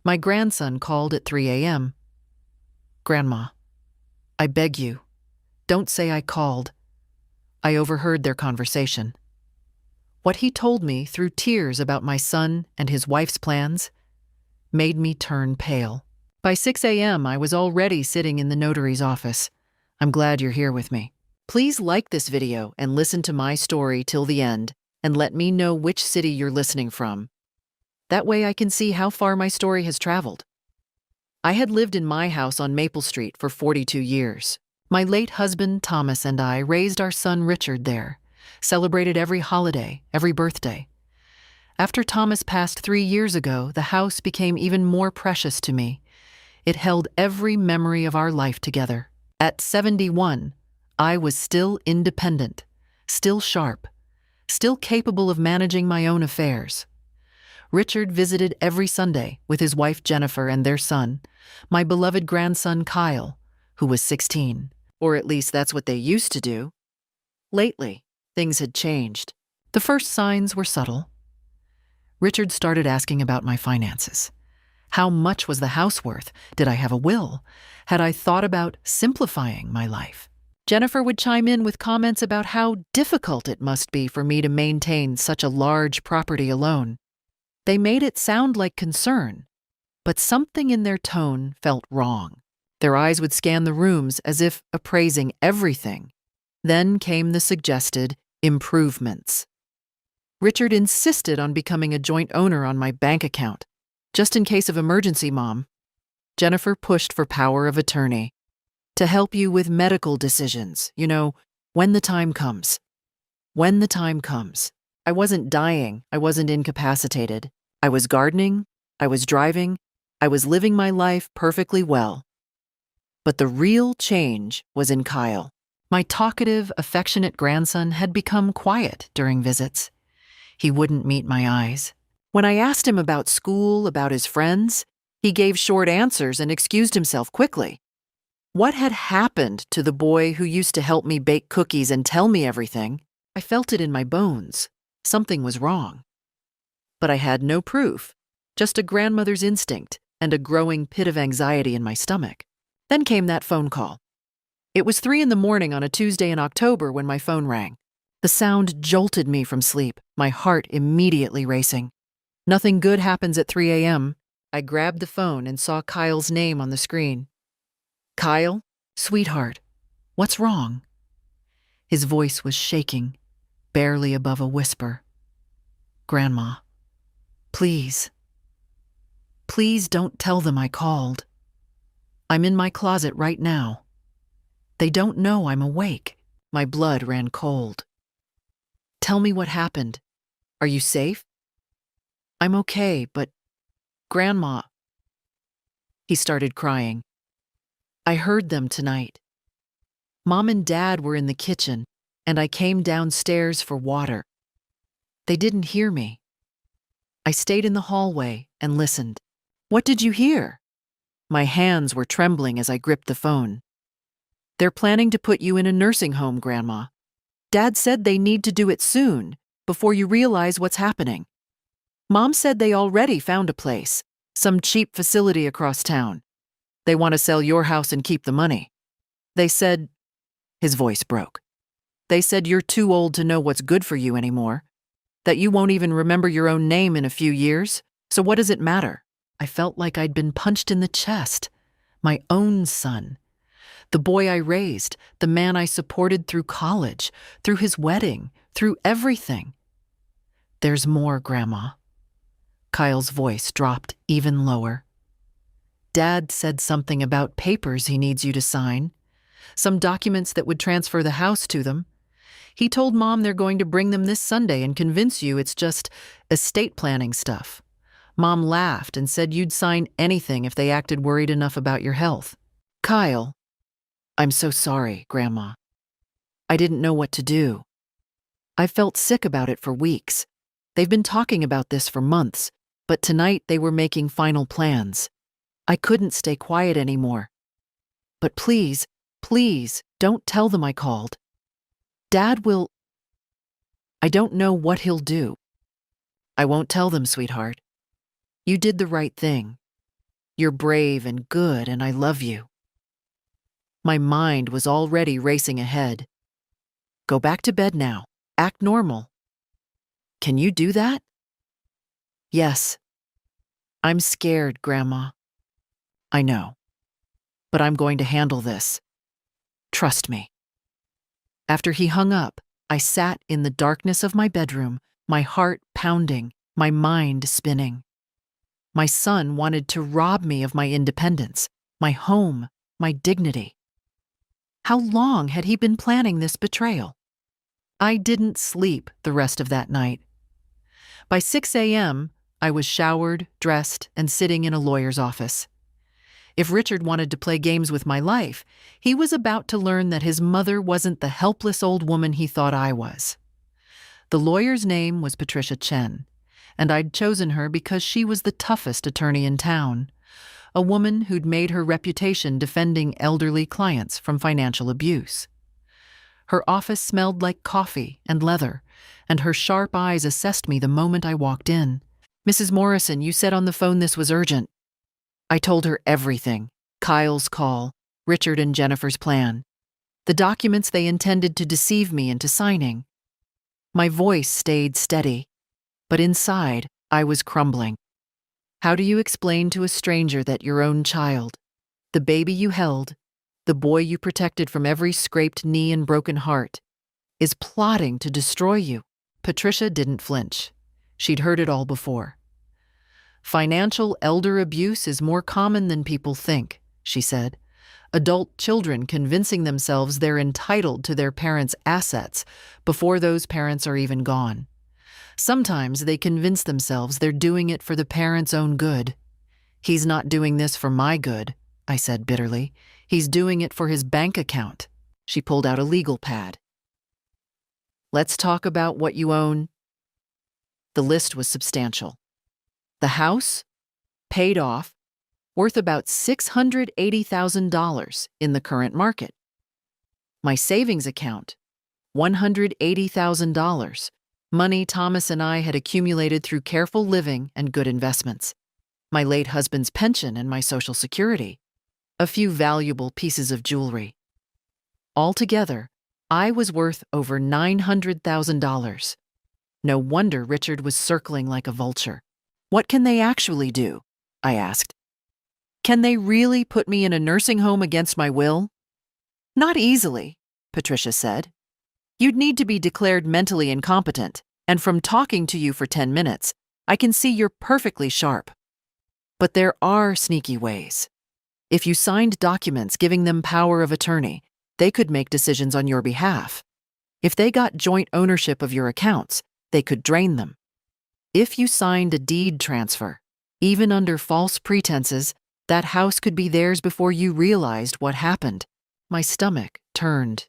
My grandson called at 3 a.m. Grandma, I beg you, don't say I called. I overheard their conversation. What he told me through tears about my son and his wife's plans made me turn pale. By 6 a.m., I was already sitting in the notary's office. I'm glad you're here with me. Please like this video and listen to my story till the end, and let me know which city you're listening from. That way I can see how far my story has traveled. I had lived in my house on Maple Street for 42 years. My late husband, Thomas, and I raised our son Richard there, celebrated every holiday, every birthday. After Thomas passed 3 years ago, the house became even more precious to me. It held every memory of our life together. At 71, I was still independent, still sharp, still capable of managing my own affairs. Richard visited every Sunday with his wife Jennifer and their son, my beloved grandson Kyle, who was 16. Or at least that's what they used to do. Lately, things had changed. The first signs were subtle. Richard started asking about my finances. How much was the house worth? Did I have a will? Had I thought about simplifying my life? Jennifer would chime in with comments about how difficult it must be for me to maintain such a large property alone. They made it sound like concern, but something in their tone felt wrong. Their eyes would scan the rooms as if appraising everything. Then came the suggested improvements. Richard insisted on becoming a joint owner on my bank account, just in case of emergency, Mom. Jennifer pushed for power of attorney to help you with medical decisions, when the time comes. When the time comes. I wasn't dying, I wasn't incapacitated. I was gardening, I was driving, I was living my life perfectly well. But the real change was in Kyle. My talkative, affectionate grandson had become quiet during visits. He wouldn't meet my eyes. When I asked him about school, about his friends, he gave short answers and excused himself quickly. What had happened to the boy who used to help me bake cookies and tell me everything? I felt it in my bones. Something was wrong. But I had no proof, just a grandmother's instinct and a growing pit of anxiety in my stomach. Then came that phone call. It was 3 a.m. on a Tuesday in October when my phone rang. The sound jolted me from sleep, my heart immediately racing. Nothing good happens at 3 a.m. I grabbed the phone and saw Kyle's name on the screen. Kyle, sweetheart, what's wrong? His voice was shaking, barely above a whisper. Grandma, please don't tell them I called. I'm in my closet right now. They don't know I'm awake. My blood ran cold. Tell me what happened. Are you safe? I'm okay, but Grandma. He started crying. I heard them tonight. Mom and Dad were in the kitchen, and I came downstairs for water. They didn't hear me. I stayed in the hallway and listened. What did you hear? My hands were trembling as I gripped the phone. They're planning to put you in a nursing home, Grandma. Dad said they need to do it soon, before you realize what's happening. Mom said they already found a place, some cheap facility across town. They want to sell your house and keep the money. They said, his voice broke. They said you're too old to know what's good for you anymore, that you won't even remember your own name in a few years, so what does it matter? I felt like I'd been punched in the chest. My own son. The boy I raised, the man I supported through college, through his wedding, through everything. There's more, Grandma. Kyle's voice dropped even lower. Dad said something about papers he needs you to sign, some documents that would transfer the house to them. He told Mom they're going to bring them this Sunday and convince you it's just estate planning stuff. Mom laughed and said you'd sign anything if they acted worried enough about your health. Kyle, I'm so sorry, Grandma. I didn't know what to do. I felt sick about it for weeks. They've been talking about this for months, but tonight they were making final plans. I couldn't stay quiet anymore. But please, don't tell them I called. Dad will... I don't know what he'll do. I won't tell them, sweetheart. You did the right thing. You're brave and good, and I love you." My mind was already racing ahead. "Go back to bed now. Act normal." "Can you do that?" "Yes." "I'm scared, Grandma." "I know. But I'm going to handle this. Trust me." After he hung up, I sat in the darkness of my bedroom, my heart pounding, my mind spinning. My son wanted to rob me of my independence, my home, my dignity. How long had he been planning this betrayal? I didn't sleep the rest of that night. By 6 a.m., I was showered, dressed, and sitting in a lawyer's office. If Richard wanted to play games with my life, he was about to learn that his mother wasn't the helpless old woman he thought I was. The lawyer's name was Patricia Chen, and I'd chosen her because she was the toughest attorney in town, a woman who'd made her reputation defending elderly clients from financial abuse. Her office smelled like coffee and leather, and her sharp eyes assessed me the moment I walked in. "Mrs. Morrison, you said on the phone this was urgent." I told her everything: Kyle's call, Richard and Jennifer's plan, the documents they intended to deceive me into signing. My voice stayed steady, but inside, I was crumbling. How do you explain to a stranger that your own child, the baby you held, the boy you protected from every scraped knee and broken heart, is plotting to destroy you? Patricia didn't flinch. She'd heard it all before. "Financial elder abuse is more common than people think," she said. "Adult children convincing themselves they're entitled to their parents' assets before those parents are even gone. Sometimes they convince themselves they're doing it for the parents' own good." "He's not doing this for my good," I said bitterly. "He's doing it for his bank account." She pulled out a legal pad. "Let's talk about what you own." The list was substantial. The house, paid off, worth about $680,000 in the current market. My savings account, $180,000, money Thomas and I had accumulated through careful living and good investments. My late husband's pension and my Social Security, a few valuable pieces of jewelry. Altogether, I was worth over $900,000. No wonder Richard was circling like a vulture. "What can they actually do?" I asked. "Can they really put me in a nursing home against my will?" "Not easily," Patricia said. "You'd need to be declared mentally incompetent, and from talking to you for 10 minutes, I can see you're perfectly sharp. But there are sneaky ways. If you signed documents giving them power of attorney, they could make decisions on your behalf. If they got joint ownership of your accounts, they could drain them. If you signed a deed transfer, even under false pretenses, that house could be theirs before you realized what happened." My stomach turned.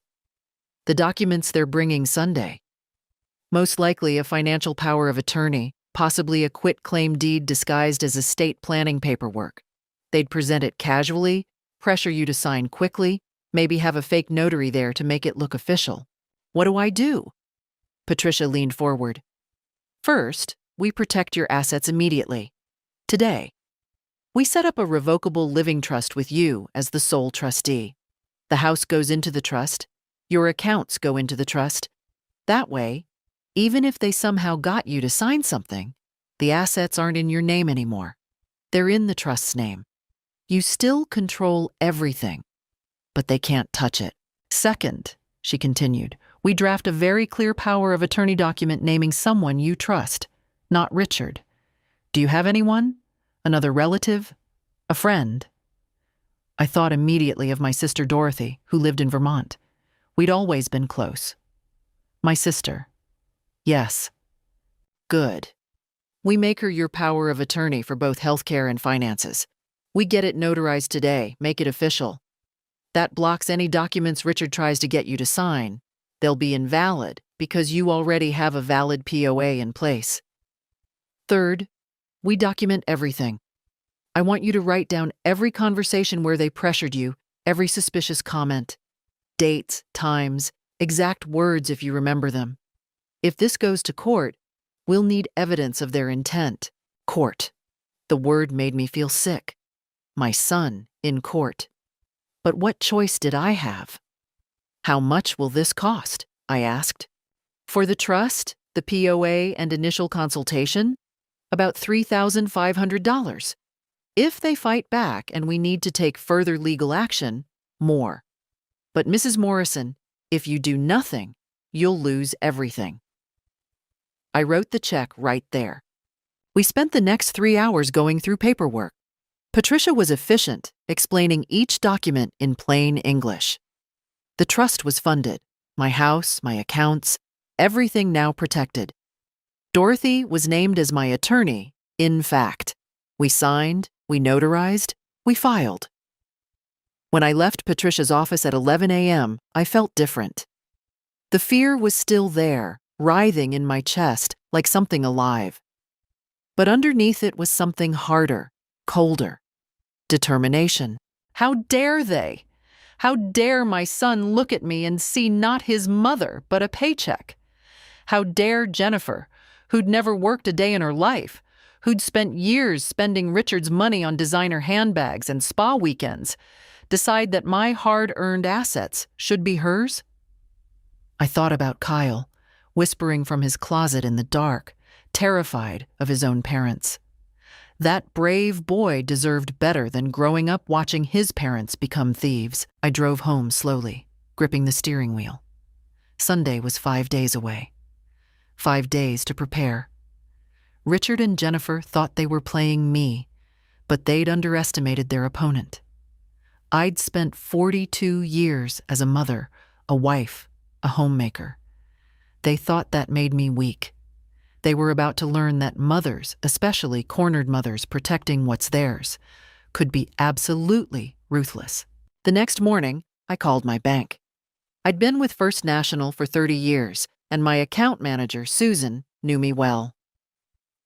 "The documents they're bringing Sunday. Most likely a financial power of attorney, possibly a quitclaim deed disguised as estate planning paperwork. They'd present it casually, pressure you to sign quickly, maybe have a fake notary there to make it look official. What do I do?" Patricia leaned forward. "First, we protect your assets immediately. Today, we set up a revocable living trust with you as the sole trustee. The house goes into the trust, your accounts go into the trust. That way, even if they somehow got you to sign something, the assets aren't in your name anymore. They're in the trust's name. You still control everything, but they can't touch it. Second," she continued, "we draft a very clear power of attorney document naming someone you trust. Not Richard. Do you have anyone? Another relative? A friend?" I thought immediately of my sister Dorothy, who lived in Vermont. We'd always been close. "My sister. Yes." "Good. We make her your power of attorney for both healthcare and finances. We get it notarized today, make it official. That blocks any documents Richard tries to get you to sign. They'll be invalid because you already have a valid POA in place. Third, we document everything. I want you to write down every conversation where they pressured you, every suspicious comment. Dates, times, exact words if you remember them. If this goes to court, we'll need evidence of their intent. Court. The word made me feel sick. my son, in court. But what choice did I have? How much will this cost? I asked. For the trust, the POA, and initial consultation? About $3,500. If they fight back and we need to take further legal action, more. But Mrs. Morrison, if you do nothing, you'll lose everything. I wrote the check right there. We spent the next 3 hours going through paperwork. Patricia was efficient, explaining each document in plain English. The trust was funded, my house, my accounts, everything now protected. Dorothy was named as my attorney, in fact. We signed, we notarized, we filed. When I left Patricia's office at 11 a.m., I felt different. The fear was still there, writhing in my chest like something alive. But underneath it was something harder, colder. Determination. How dare they? How dare my son look at me and see not his mother, but a paycheck? How dare Jennifer, who'd never worked a day in her life, who'd spent years spending Richard's money on designer handbags and spa weekends, decide that my hard-earned assets should be hers? I thought about Kyle, whispering from his closet in the dark, terrified of his own parents. That brave boy deserved better than growing up watching his parents become thieves. I drove home slowly, gripping the steering wheel. Sunday was 5 days away. 5 days to prepare. Richard and Jennifer thought they were playing me, but they'd underestimated their opponent. I'd spent 42 years as a mother, a wife, a homemaker. They thought that made me weak. They were about to learn that mothers, especially cornered mothers protecting what's theirs, could be absolutely ruthless. The next morning, I called my bank. I'd been with First National for 30 years, and my account manager, Susan, knew me well.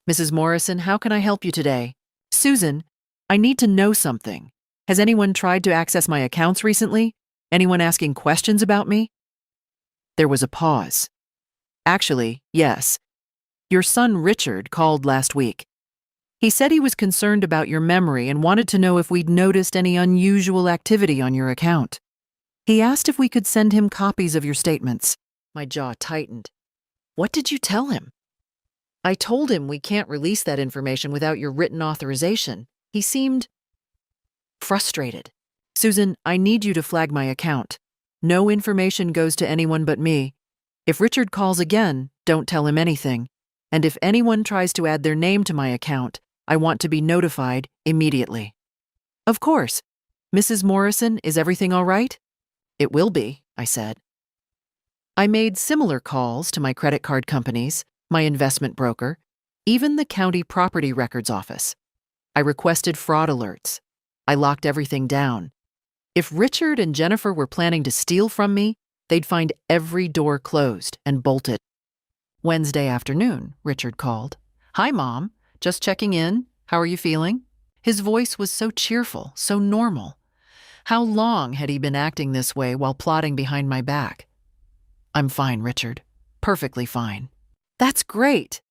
Mrs. Morrison, how can I help you today? Susan, I need to know something. Has anyone tried to access my accounts recently? Anyone asking questions about me? There was a pause. Actually, yes. Your son Richard called last week. He said he was concerned about your memory and wanted to know if we'd noticed any unusual activity on your account. He asked if we could send him copies of your statements. My jaw tightened. What did you tell him? I told him we can't release that information without your written authorization. He seemed frustrated. Susan, I need you to flag my account. No information goes to anyone but me. If Richard calls again, don't tell him anything. And if anyone tries to add their name to my account, I want to be notified immediately. Of course. Mrs. Morrison, is everything all right? It will be, I said. I made similar calls to my credit card companies, my investment broker, even the county property records office. I requested fraud alerts. I locked everything down. If Richard and Jennifer were planning to steal from me, they'd find every door closed and bolted. Wednesday afternoon, Richard called. Hi, Mom. Just checking in. How are you feeling? His voice was so cheerful, so normal. How long had he been acting this way while plotting behind my back? I'm fine, Richard. Perfectly fine. That's great.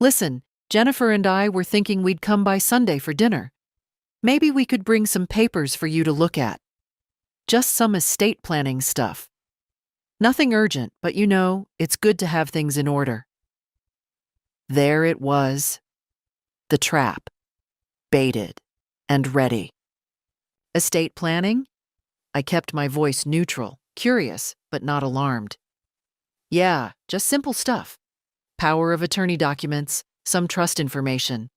Listen, Jennifer and I were thinking we'd come by Sunday for dinner. Maybe we could bring some papers for you to look at. Just some estate planning stuff. Nothing urgent, but you know, it's good to have things in order. There it was. The trap. Baited. And ready. Estate planning? I kept my voice neutral, curious, but not alarmed. Yeah, just simple stuff. Power of attorney documents, some trust information.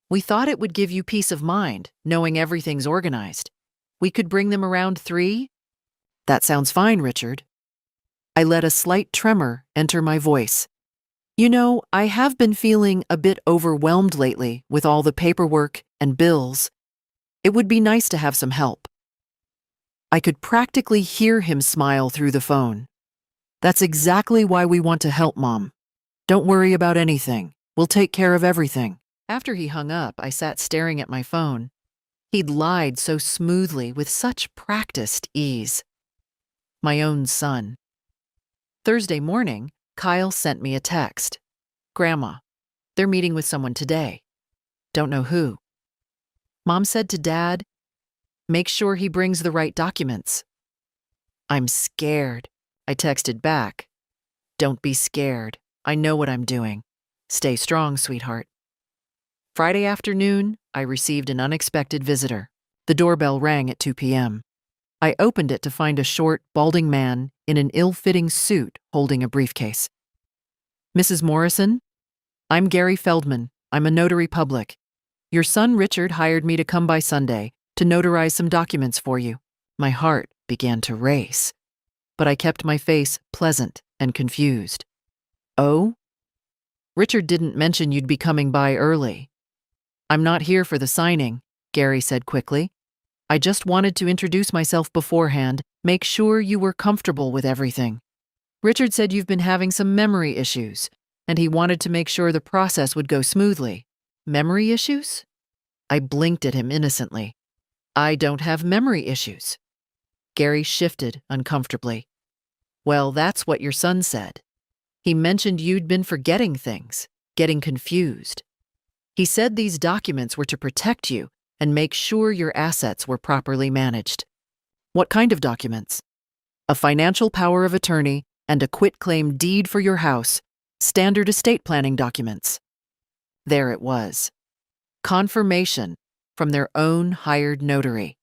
We thought it would give you peace of mind, knowing everything's organized. We could bring them around 3? That sounds fine, Richard. I let a slight tremor enter my voice. You know, I have been feeling a bit overwhelmed lately with all the paperwork and bills. It would be nice to have some help. I could practically hear him smile through the phone. That's exactly why we want to help, Mom. Don't worry about anything. We'll take care of everything. After he hung up, I sat staring at my phone. He'd lied so smoothly with such practiced ease. My own son. Thursday morning, Kyle sent me a text. Grandma, they're meeting with someone today. Don't know who. Mom said to Dad, Make sure he brings the right documents. I'm scared, I texted back. Don't be scared. I know what I'm doing. Stay strong, sweetheart. Friday afternoon, I received an unexpected visitor. The doorbell rang at 2 p.m. I opened it to find a short, balding man in an ill-fitting suit holding a briefcase. Mrs. Morrison? I'm Gary Feldman. I'm a notary public. Your son Richard hired me to come by Sunday to notarize some documents for you. My heart began to race, but I kept my face pleasant and confused. Oh? Richard didn't mention you'd be coming by early. I'm not here for the signing, Gary said quickly. I just wanted to introduce myself beforehand, make sure you were comfortable with everything. Richard said you've been having some memory issues, and he wanted to make sure the process would go smoothly. Memory issues? I blinked at him innocently. I don't have memory issues. Gary shifted uncomfortably. Well, that's what your son said. He mentioned you'd been forgetting things, getting confused. He said these documents were to protect you and make sure your assets were properly managed. What kind of documents? A financial power of attorney and a quitclaim deed for your house, standard estate planning documents. There it was. Confirmation from their own hired notary.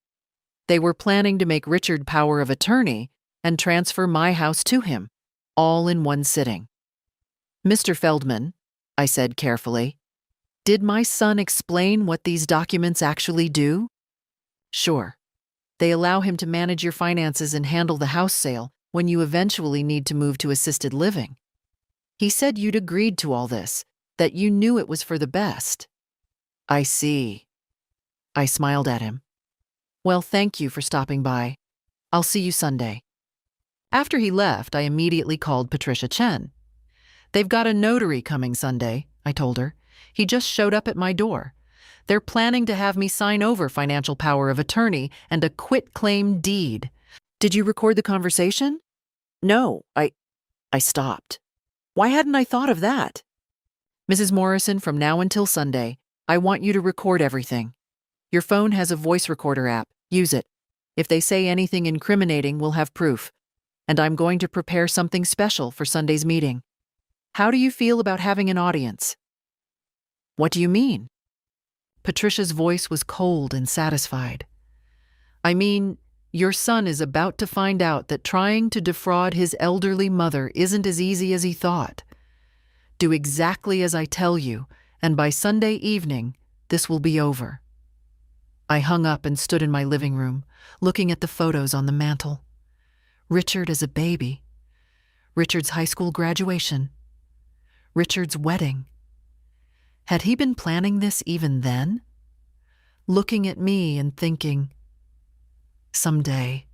They were planning to make Richard power of attorney and transfer my house to him, all in one sitting. Mr. Feldman, I said carefully, did my son explain what these documents actually do? Sure. They allow him to manage your finances and handle the house sale when you eventually need to move to assisted living. He said you'd agreed to all this, that you knew it was for the best. I see. I smiled at him. Well, thank you for stopping by. I'll see you Sunday. After he left, I immediately called Patricia Chen. They've got a notary coming Sunday, I told her. He just showed up at my door. They're planning to have me sign over financial power of attorney and a quitclaim deed. Did you record the conversation? No, I stopped. Why hadn't I thought of that? Mrs. Morrison, from now until Sunday, I want you to record everything. Your phone has a voice recorder app. Use it. If they say anything incriminating, we'll have proof. And I'm going to prepare something special for Sunday's meeting. How do you feel about having an audience? What do you mean? Patricia's voice was cold and satisfied. I mean, your son is about to find out that trying to defraud his elderly mother isn't as easy as he thought. Do exactly as I tell you, and by Sunday evening, this will be over. I hung up and stood in my living room, looking at the photos on the mantel. Richard as a baby. Richard's high school graduation. Richard's wedding. Had he been planning this even then? Looking at me and thinking, someday,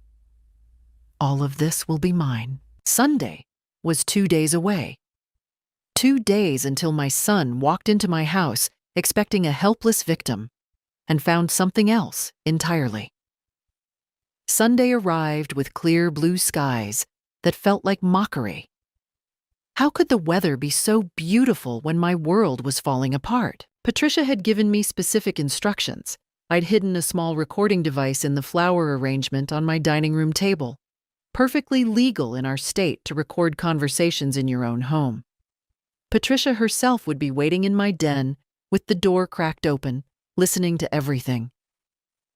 all of this will be mine. Sunday was 2 days away. 2 days until my son walked into my house expecting a helpless victim and found something else entirely. Sunday arrived with clear blue skies that felt like mockery. How could the weather be so beautiful when my world was falling apart? Patricia had given me specific instructions. I'd hidden a small recording device in the flower arrangement on my dining room table. Perfectly legal in our state to record conversations in your own home. Patricia herself would be waiting in my den with the door cracked open, listening to everything.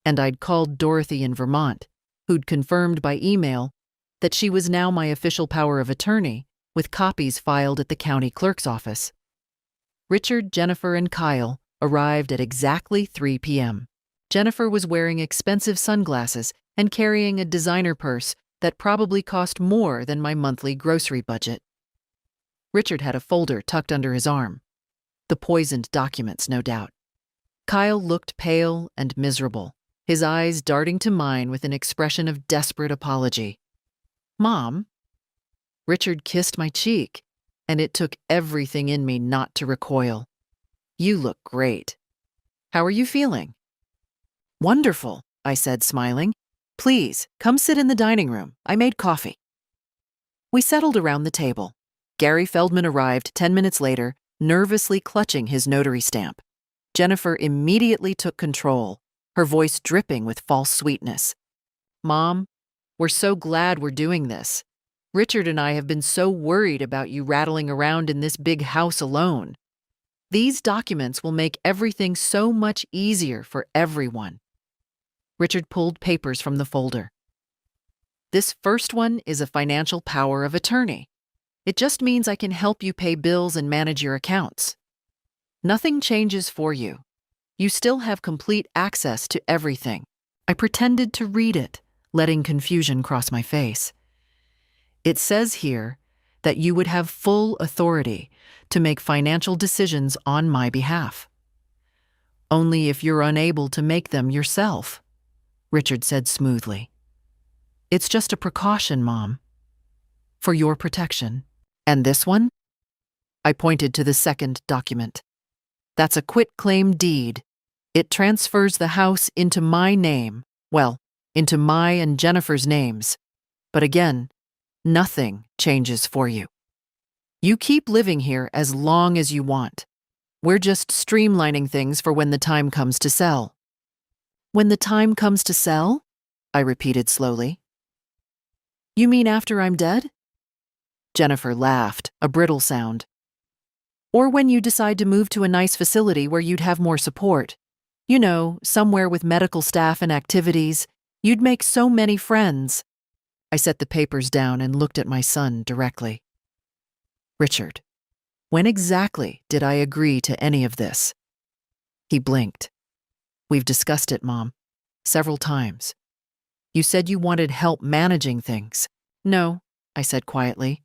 And I'd called Dorothy in Vermont, who'd confirmed by email that she was now my official power of attorney, with copies filed at the county clerk's office. Richard, Jennifer, and Kyle arrived at exactly 3 p.m. Jennifer was wearing expensive sunglasses and carrying a designer purse that probably cost more than my monthly grocery budget. Richard had a folder tucked under his arm. The poisoned documents, no doubt. Kyle looked pale and miserable, his eyes darting to mine with an expression of desperate apology. Mom? Richard kissed my cheek, and it took everything in me not to recoil. You look great. How are you feeling? Wonderful, I said, smiling. Please, come sit in the dining room. I made coffee. We settled around the table. Gary Feldman arrived 10 minutes later, nervously clutching his notary stamp. Jennifer immediately took control, her voice dripping with false sweetness. "Mom, we're so glad we're doing this. Richard and I have been so worried about you rattling around in this big house alone. These documents will make everything so much easier for everyone." Richard pulled papers from the folder. "This first one is a financial power of attorney. It just means I can help you pay bills and manage your accounts. Nothing changes for you. You still have complete access to everything." I pretended to read it, letting confusion cross my face. "It says here that you would have full authority to make financial decisions on my behalf. Only if you're unable to make them yourself," Richard said smoothly. "It's just a precaution, Mom. For your protection." "And this one?" I pointed to the second document. "That's a quitclaim deed. It transfers the house into my name. Well, into my and Jennifer's names. But again, nothing changes for you. You keep living here as long as you want. We're just streamlining things for when the time comes to sell." "When the time comes to sell?" I repeated slowly. "You mean after I'm dead?" Jennifer laughed, a brittle sound. "Or when you decide to move to a nice facility where you'd have more support. You know, somewhere with medical staff and activities. You'd make so many friends." I set the papers down and looked at my son directly. "Richard, when exactly did I agree to any of this?" He blinked. "We've discussed it, Mom. Several times. You said you wanted help managing things." "No," I said quietly.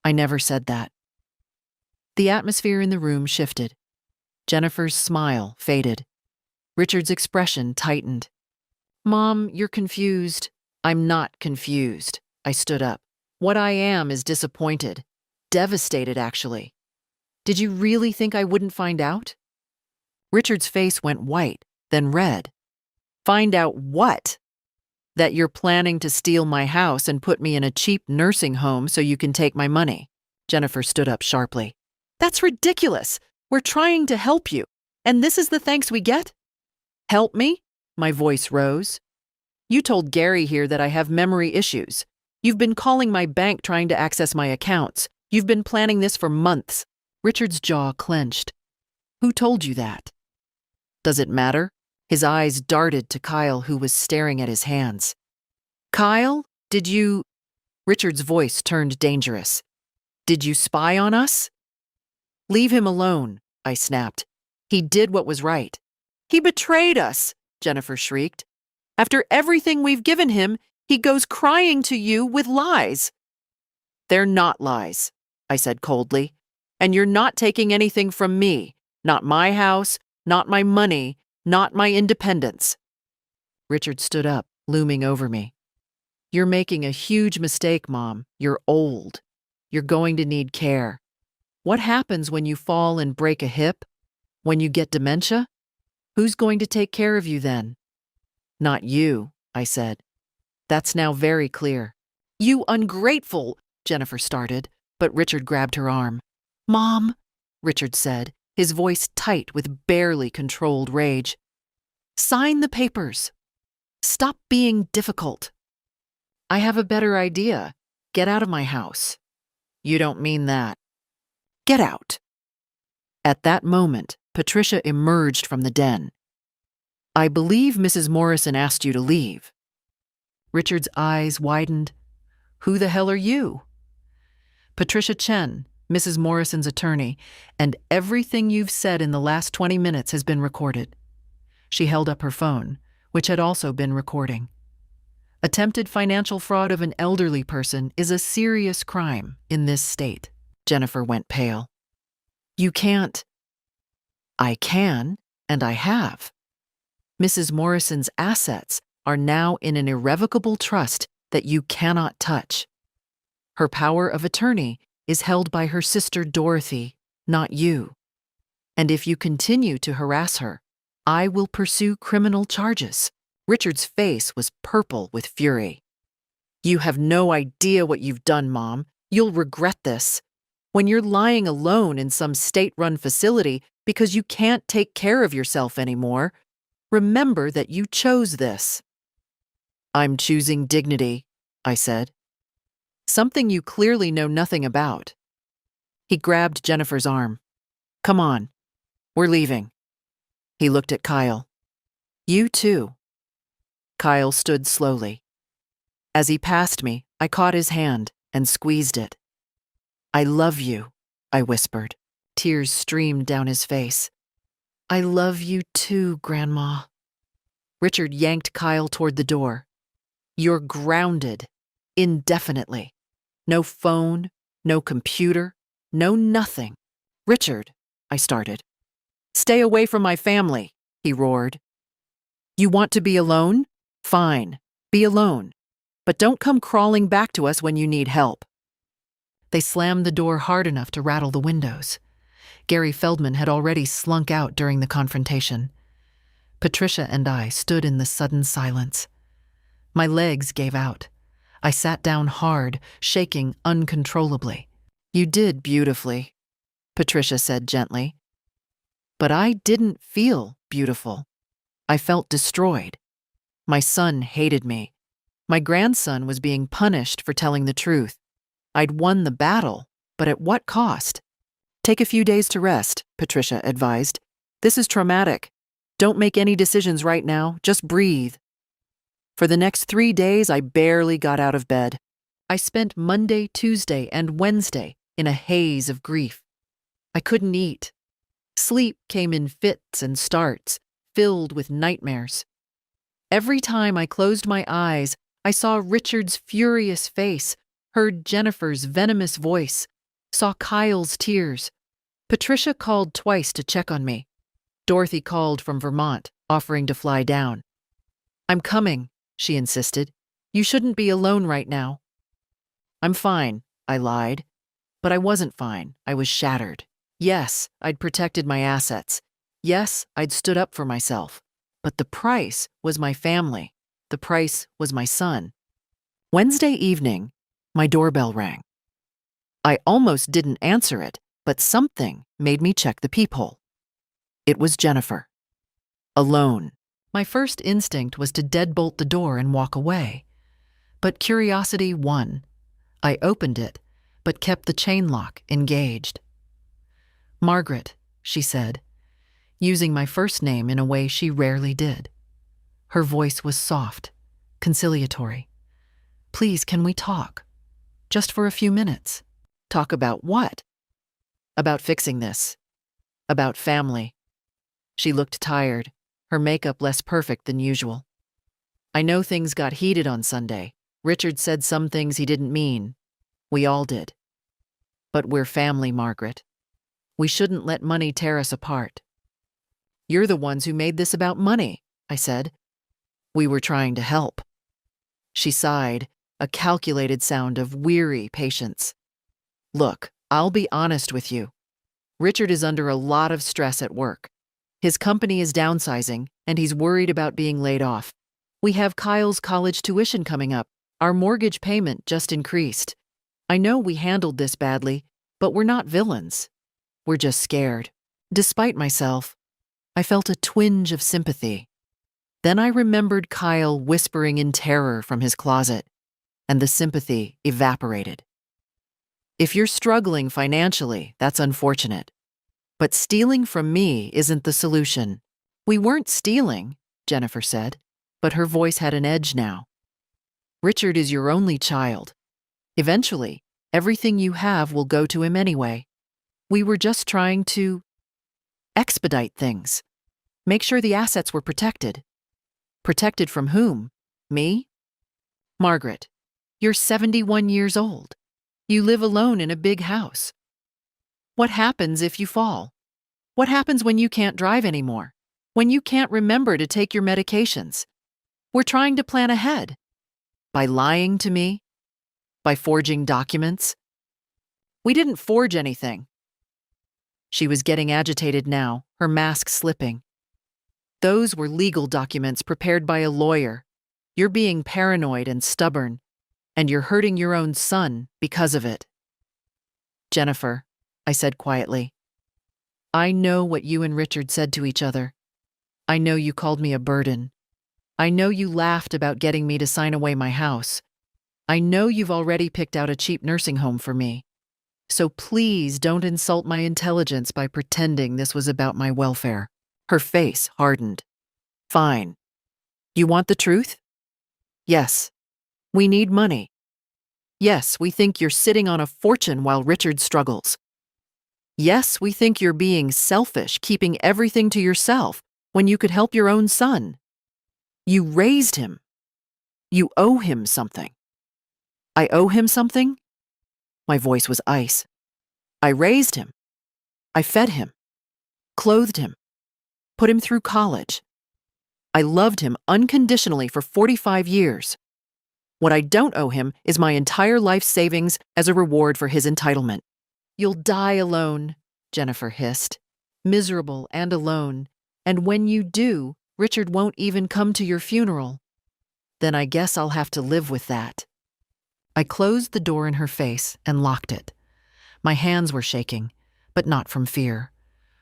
"I never said that." The atmosphere in the room shifted. Jennifer's smile faded. Richard's expression tightened. "Mom, you're confused." "I'm not confused." I stood up. "What I am is disappointed. Devastated, actually. Did you really think I wouldn't find out?" Richard's face went white, then red. "Find out what?" "That you're planning to steal my house and put me in a cheap nursing home so you can take my money." Jennifer stood up sharply. "That's ridiculous. We're trying to help you, and this is the thanks we get?" "Help me?" My voice rose. "You told Gary here that I have memory issues. You've been calling my bank trying to access my accounts. You've been planning this for months." Richard's jaw clenched. "Who told you that?" "Does it matter?" His eyes darted to Kyle, who was staring at his hands. "Kyle, did you—" Richard's voice turned dangerous. "Did you spy on us?" "Leave him alone," I snapped. "He did what was right." "He betrayed us," Jennifer shrieked. "After everything we've given him, he goes crying to you with lies." "They're not lies," I said coldly. "And you're not taking anything from me. Not my house, not my money, not my independence." Richard stood up, looming over me. "You're making a huge mistake, Mom. You're old. You're going to need care. What happens when you fall and break a hip? When you get dementia? Who's going to take care of you then?" "Not you," I said. "That's now very clear." "You ungrateful," Jennifer started, but Richard grabbed her arm. "Mom," Richard said, his voice tight with barely controlled rage. "Sign the papers. Stop being difficult." "I have a better idea. Get out of my house." "You don't mean that." "Get out." At that moment, Patricia emerged from the den. "I believe Mrs. Morrison asked you to leave." Richard's eyes widened. "Who the hell are you?" "Patricia Chen, Mrs. Morrison's attorney, and everything you've said in the last 20 minutes has been recorded." She held up her phone, which had also been recording. "Attempted financial fraud of an elderly person is a serious crime in this state." Jennifer went pale. "You can't." "I can, and I have. Mrs. Morrison's assets are now in an irrevocable trust that you cannot touch. Her power of attorney is held by her sister Dorothy, not you. And if you continue to harass her, I will pursue criminal charges." Richard's face was purple with fury. "You have no idea what you've done, Mom. You'll regret this. When you're lying alone in some state-run facility because you can't take care of yourself anymore, Remember that you chose this. I'm choosing dignity, I said. Something you clearly know nothing about. He grabbed Jennifer's arm. Come on. We're leaving. He looked at Kyle. You too. Kyle stood slowly. As he passed me, I caught his hand and squeezed it. I love you, I whispered. Tears streamed down his face. I love you too, Grandma. Richard yanked Kyle toward the door. You're grounded, indefinitely. No phone, no computer, no nothing. Richard, I started. Stay away from my family, he roared. You want to be alone? Fine, be alone. But don't come crawling back to us when you need help. They slammed the door hard enough to rattle the windows. Gary Feldman had already slunk out during the confrontation. Patricia and I stood in the sudden silence. My legs gave out. I sat down hard, shaking uncontrollably. You did beautifully, Patricia said gently. But I didn't feel beautiful. I felt destroyed. My son hated me. My grandson was being punished for telling the truth. I'd won the battle, but at what cost? Take a few days to rest, Patricia advised. This is traumatic. Don't make any decisions right now. Just breathe. For the next 3 days, I barely got out of bed. I spent Monday, Tuesday, and Wednesday in a haze of grief. I couldn't eat. Sleep came in fits and starts, filled with nightmares. Every time I closed my eyes, I saw Richard's furious face, heard Jennifer's venomous voice, saw Kyle's tears. Patricia called twice to check on me. Dorothy called from Vermont, offering to fly down. I'm coming, she insisted. You shouldn't be alone right now. I'm fine, I lied. But I wasn't fine. I was shattered. Yes, I'd protected my assets. Yes, I'd stood up for myself. But the price was my family. The price was my son. Wednesday evening, my doorbell rang. I almost didn't answer it, but something made me check the peephole. It was Jennifer. Alone. My first instinct was to deadbolt the door and walk away. But curiosity won. I opened it, but kept the chain lock engaged. Margaret, she said, using my first name in a way she rarely did. Her voice was soft, conciliatory. Please, can we talk? Just for a few minutes. Talk about what? About fixing this. About family. She looked tired, her makeup less perfect than usual. I know things got heated on Sunday. Richard said some things he didn't mean. We all did. But we're family, Margaret. We shouldn't let money tear us apart. You're the ones who made this about money, I said. We were trying to help. She sighed, a calculated sound of weary patience. Look, I'll be honest with you. Richard is under a lot of stress at work. His company is downsizing, and he's worried about being laid off. We have Kyle's college tuition coming up. Our mortgage payment just increased. I know we handled this badly, but we're not villains. We're just scared. Despite myself, I felt a twinge of sympathy. Then I remembered Kyle whispering in terror from his closet, and the sympathy evaporated. If you're struggling financially, that's unfortunate. But stealing from me isn't the solution. We weren't stealing, Jennifer said, but her voice had an edge now. Richard is your only child. Eventually, everything you have will go to him anyway. We were just trying to expedite things. Make sure the assets were protected. Protected from whom? Me? Margaret, you're 71 years old. You live alone in a big house. What happens if you fall? What happens when you can't drive anymore? When you can't remember to take your medications? We're trying to plan ahead. By lying to me? By forging documents? We didn't forge anything. She was getting agitated now, her mask slipping. Those were legal documents prepared by a lawyer. You're being paranoid and stubborn, and you're hurting your own son because of it. Jennifer, I said quietly, I know what you and Richard said to each other. I know you called me a burden. I know you laughed about getting me to sign away my house. I know you've already picked out a cheap nursing home for me. So please don't insult my intelligence by pretending this was about my welfare." Her face hardened. "Fine. You want the truth? Yes. We need money. Yes, we think you're sitting on a fortune while Richard struggles. Yes, we think you're being selfish, keeping everything to yourself when you could help your own son. You raised him. You owe him something." "I owe him something?" My voice was ice. "I raised him. I fed him, clothed him, put him through college. I loved him unconditionally for 45 years. What I don't owe him is my entire life savings as a reward for his entitlement." "You'll die alone," Jennifer hissed. "Miserable and alone. And when you do, Richard won't even come to your funeral." "Then I guess I'll have to live with that." I closed the door in her face and locked it. My hands were shaking, but not from fear,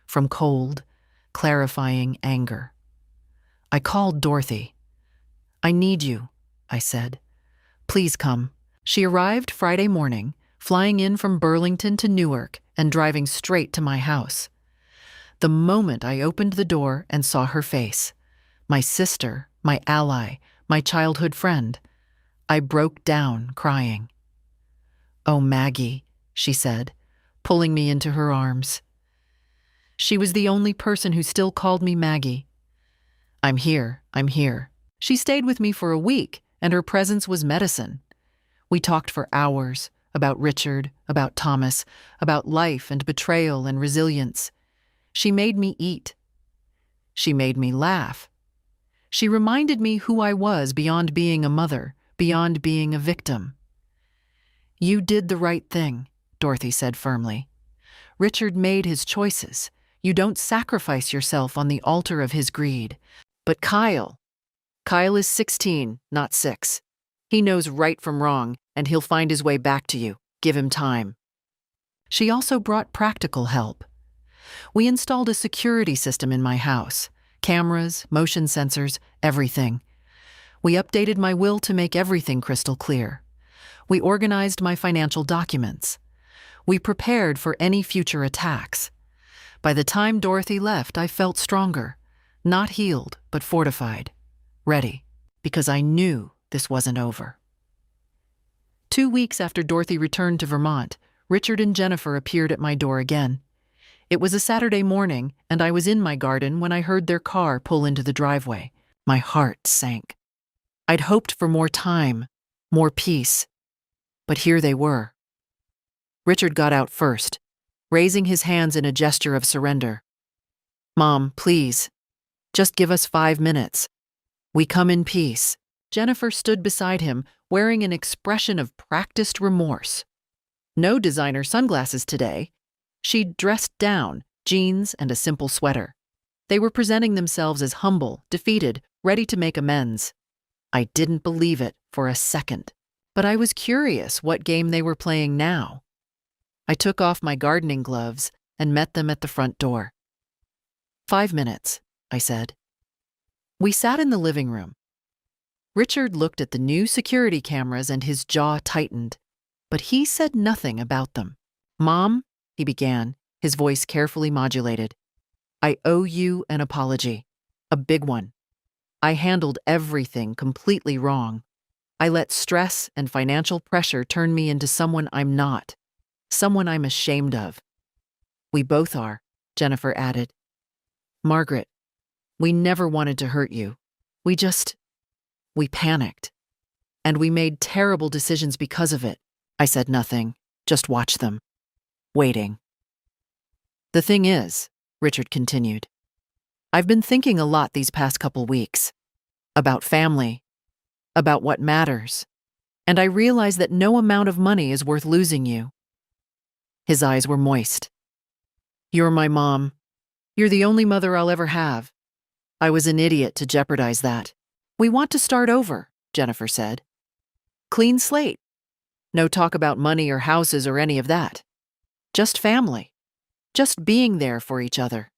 from cold, clarifying anger. I called Dorothy. "I need you," I said. "Please come." She arrived Friday morning, flying in from Burlington to Newark and driving straight to my house. The moment I opened the door and saw her face, my sister, my ally, my childhood friend, I broke down crying. "Oh, Maggie," she said, pulling me into her arms. She was the only person who still called me Maggie. I'm here. She stayed with me for a week, and her presence was medicine. We talked for hours about Richard, about Thomas, about life and betrayal and resilience. She made me eat. She made me laugh. She reminded me who I was beyond being a mother, beyond being a victim. "You did the right thing," Dorothy said firmly. "Richard made his choices. You don't sacrifice yourself on the altar of his greed. But Kyle is 16, not 6. He knows right from wrong, and he'll find his way back to you. Give him time." She also brought practical help. We installed a security system in my house. Cameras, motion sensors, everything. We updated my will to make everything crystal clear. We organized my financial documents. We prepared for any future attacks. By the time Dorothy left, I felt stronger. Not healed, but fortified. Ready, because I knew this wasn't over. 2 weeks after Dorothy returned to Vermont, Richard and Jennifer appeared at my door again. It was a Saturday morning, and I was in my garden when I heard their car pull into the driveway. My heart sank. I'd hoped for more time, more peace. But here they were. Richard got out first, raising his hands in a gesture of surrender. "Mom, please. Just give us 5 minutes. We come in peace." Jennifer stood beside him, wearing an expression of practiced remorse. No designer sunglasses today. She'd dressed down, jeans and a simple sweater. They were presenting themselves as humble, defeated, ready to make amends. I didn't believe it for a second, but I was curious what game they were playing now. I took off my gardening gloves and met them at the front door. 5 minutes, I said. We sat in the living room. Richard looked at the new security cameras and his jaw tightened, but he said nothing about them. "Mom," he began, his voice carefully modulated, "I owe you an apology, a big one. I handled everything completely wrong. I let stress and financial pressure turn me into someone I'm not, someone I'm ashamed of." "We both are," Jennifer added. "Margaret, we never wanted to hurt you. We panicked. And we made terrible decisions because of it." I said nothing, just watched them, waiting. "The thing is," Richard continued, "I've been thinking a lot these past couple weeks. About family. About what matters. And I realize that no amount of money is worth losing you." His eyes were moist. "You're my mom. You're the only mother I'll ever have. I was an idiot to jeopardize that. We want to start over," Jennifer said. "Clean slate. No talk about money or houses or any of that. Just family. Just being there for each other."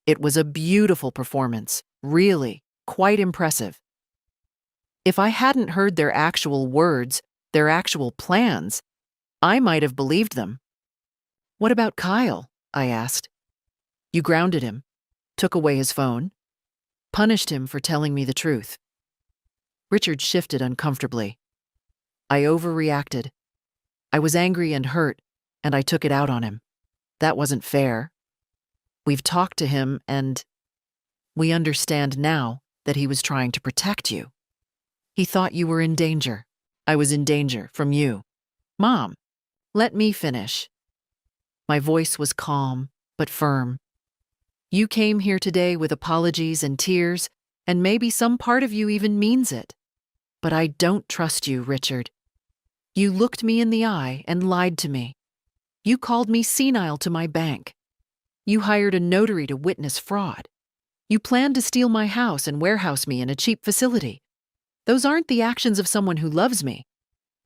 It was a beautiful performance, really, quite impressive. If I hadn't heard their actual words, their actual plans, I might have believed them. "What about Kyle?" I asked. "You grounded him, took away his phone, punished him for telling me the truth." Richard shifted uncomfortably. "I overreacted. I was angry and hurt, and I took it out on him. That wasn't fair. We've talked to him, and we understand now that he was trying to protect you. He thought you were in danger. I was in danger from you. Mom, let me finish." My voice was calm, but firm. "You came here today with apologies and tears, and maybe some part of you even means it. But I don't trust you, Richard. You looked me in the eye and lied to me. You called me senile to my bank. You hired a notary to witness fraud. You planned to steal my house and warehouse me in a cheap facility. Those aren't the actions of someone who loves me.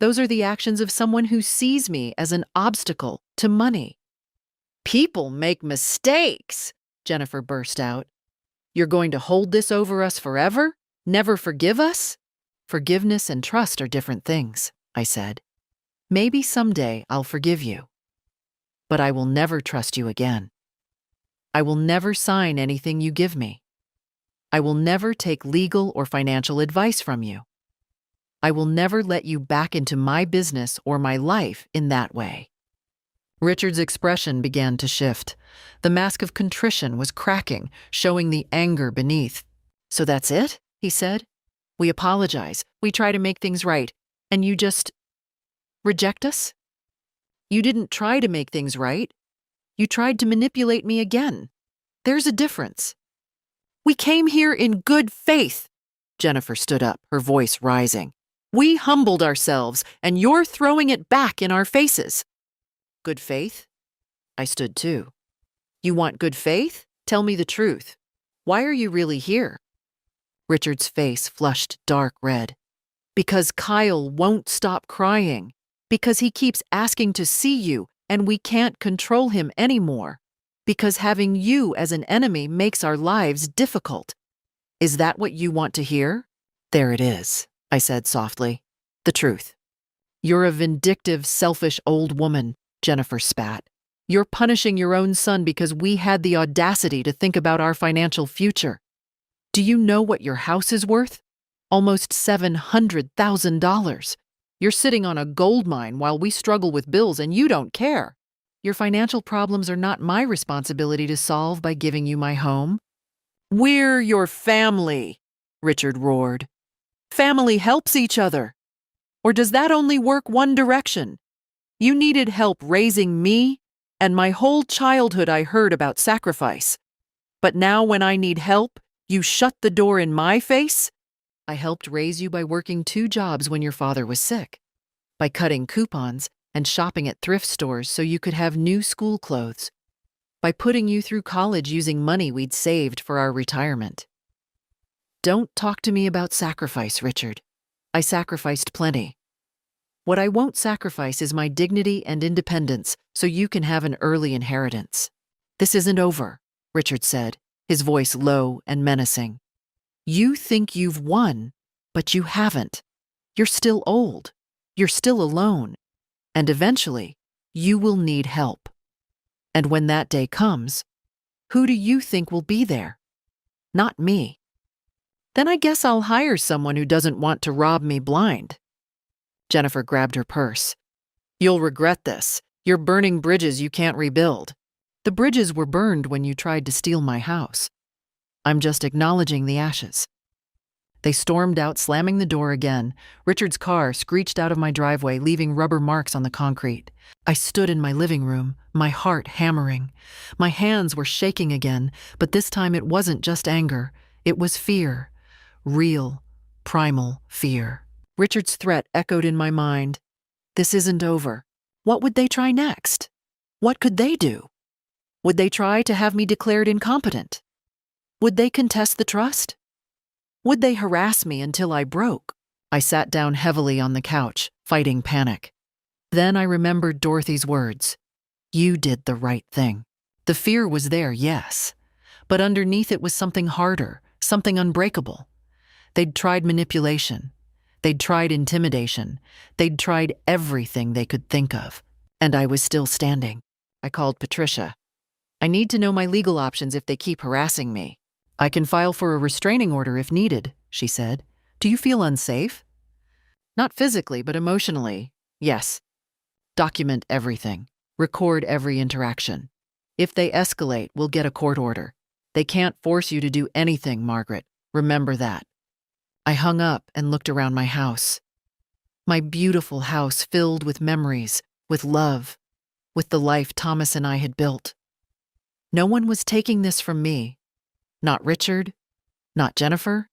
Those are the actions of someone who sees me as an obstacle to money." "People make mistakes," Jennifer burst out. "You're going to hold this over us forever? Never forgive us?" "Forgiveness and trust are different things," I said. "Maybe someday I'll forgive you. But I will never trust you again. I will never sign anything you give me. I will never take legal or financial advice from you. I will never let you back into my business or my life in that way." Richard's expression began to shift. The mask of contrition was cracking, showing the anger beneath. "So that's it?" he said. "We apologize, we try to make things right, and you just reject us? You didn't try to make things right. You tried to manipulate me again. There's a difference." "We came here in good faith." Jennifer stood up, her voice rising. "We humbled ourselves, and you're throwing it back in our faces." "Good faith?" I stood too. "You want good faith? Tell me the truth. Why are you really here?" Richard's face flushed dark red. "Because Kyle won't stop crying. Because he keeps asking to see you, and we can't control him anymore. Because having you as an enemy makes our lives difficult. Is that what you want to hear?" "There it is," I said softly. "The truth." "You're a vindictive, selfish old woman," Jennifer spat. "You're punishing your own son because we had the audacity to think about our financial future. Do you know what your house is worth? Almost $700,000. You're sitting on a gold mine while we struggle with bills and you don't care. Your financial problems are not my responsibility to solve by giving you my home." "We're your family," Richard roared. "Family helps each other. Or does that only work one direction? You needed help raising me, and my whole childhood I heard about sacrifice. But now when I need help, you shut the door in my face?" "I helped raise you by working 2 jobs when your father was sick, by cutting coupons and shopping at thrift stores so you could have new school clothes, by putting you through college using money we'd saved for our retirement." "Don't talk to me about sacrifice, Richard. I sacrificed plenty. What I won't sacrifice is my dignity and independence so you can have an early inheritance." "This isn't over," Richard said, his voice low and menacing. "You think you've won, but you haven't. You're still old. You're still alone. And eventually, you will need help. And when that day comes, who do you think will be there? Not me. Then I guess I'll hire someone who doesn't want to rob me blind." Jennifer grabbed her purse. "You'll regret this. You're burning bridges you can't rebuild. The bridges were burned when you tried to steal my house. I'm just acknowledging the ashes." They stormed out, slamming the door again. Richard's car screeched out of my driveway, leaving rubber marks on the concrete. I stood in my living room, my heart hammering. My hands were shaking again, but this time it wasn't just anger. It was fear. Real, primal fear. Richard's threat echoed in my mind. This isn't over. What would they try next? What could they do? Would they try to have me declared incompetent? Would they contest the trust? Would they harass me until I broke? I sat down heavily on the couch, fighting panic. Then I remembered Dorothy's words. You did the right thing. The fear was there, yes, But underneath it was something harder, something unbreakable. They'd tried manipulation. They'd tried intimidation. They'd tried everything they could think of. And I was still standing. I called Patricia. I need to know my legal options if they keep harassing me. I can file for a restraining order if needed, she said. Do you feel unsafe? Not physically, but emotionally. Yes. Document everything. Record every interaction. If they escalate, we'll get a court order. They can't force you to do anything, Margaret. Remember that. I hung up and looked around my house. My beautiful house filled with memories, with love, with the life Thomas and I had built. No one was taking this from me. Not Richard, not Jennifer,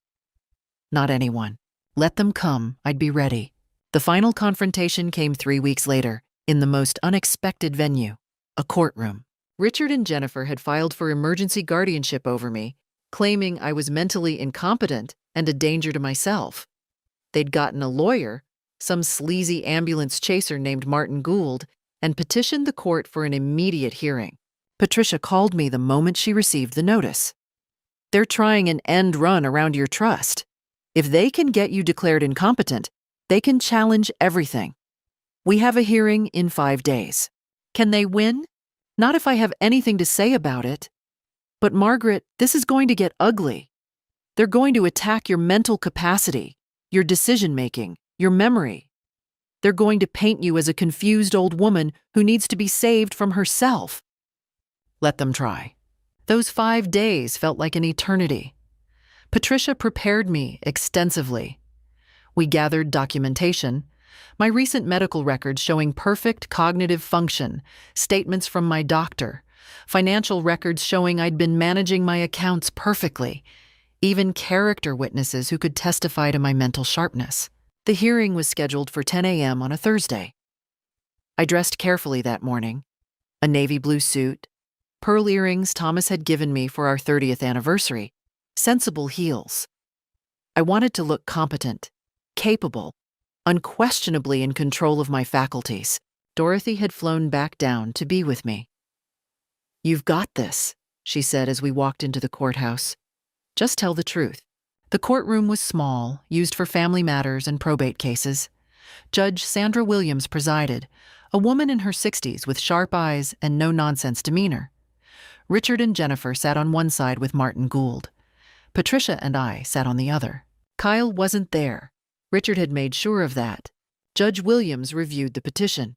not anyone. Let them come, I'd be ready. The final confrontation came 3 weeks later, in the most unexpected venue, a courtroom. Richard and Jennifer had filed for emergency guardianship over me, claiming I was mentally incompetent and a danger to myself. They'd gotten a lawyer, some sleazy ambulance chaser named Martin Gould, and petitioned the court for an immediate hearing. Patricia called me the moment she received the notice. They're trying an end run around your trust. If they can get you declared incompetent, they can challenge everything. We have a hearing in 5 days. Can they win? Not if I have anything to say about it. But Margaret, this is going to get ugly. They're going to attack your mental capacity, your decision-making, your memory. They're going to paint you as a confused old woman who needs to be saved from herself. Let them try. Those 5 days felt like an eternity. Patricia prepared me extensively. We gathered documentation, my recent medical records showing perfect cognitive function, statements from my doctor, financial records showing I'd been managing my accounts perfectly, even character witnesses who could testify to my mental sharpness. The hearing was scheduled for 10 a.m. on a Thursday. I dressed carefully that morning, a navy blue suit, pearl earrings Thomas had given me for our 30th anniversary, sensible heels. I wanted to look competent, capable, unquestionably in control of my faculties. Dorothy had flown back down to be with me. "You've got this," she said as we walked into the courthouse. "Just tell the truth." The courtroom was small, used for family matters and probate cases. Judge Sandra Williams presided, a woman in her 60s with sharp eyes and no-nonsense demeanor. Richard and Jennifer sat on one side with Martin Gould. Patricia and I sat on the other. Kyle wasn't there. Richard had made sure of that. Judge Williams reviewed the petition.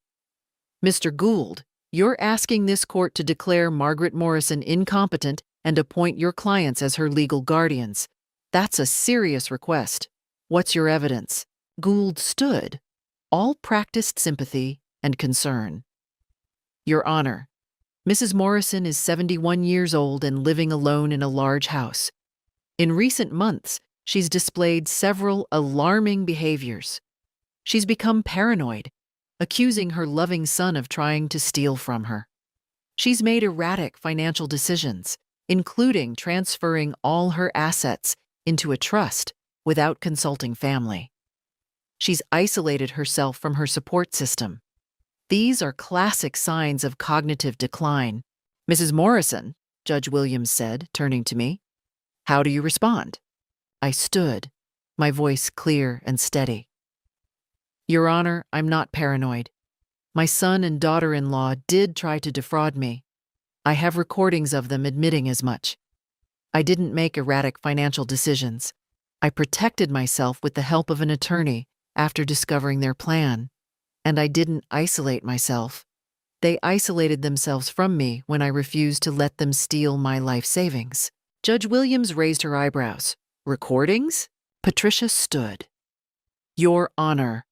"Mr. Gould, you're asking this court to declare Margaret Morrison incompetent and appoint your clients as her legal guardians. That's a serious request. What's your evidence?" Gould stood, all practiced sympathy and concern. "Your Honor, Mrs. Morrison is 71 years old and living alone in a large house. In recent months, she's displayed several alarming behaviors. She's become paranoid, accusing her loving son of trying to steal from her. She's made erratic financial decisions, including transferring all her assets into a trust without consulting family. She's isolated herself from her support system. These are classic signs of cognitive decline. Mrs. Morrison," Judge Williams said, turning to me, "how do you respond?" I stood, my voice clear and steady. "Your Honor, I'm not paranoid. My son and daughter-in-law did try to defraud me. I have recordings of them admitting as much. I didn't make erratic financial decisions. I protected myself with the help of an attorney after discovering their plan. And I didn't isolate myself. They isolated themselves from me when I refused to let them steal my life savings." Judge Williams raised her eyebrows. "Recordings?" Patricia stood. "Your Honor,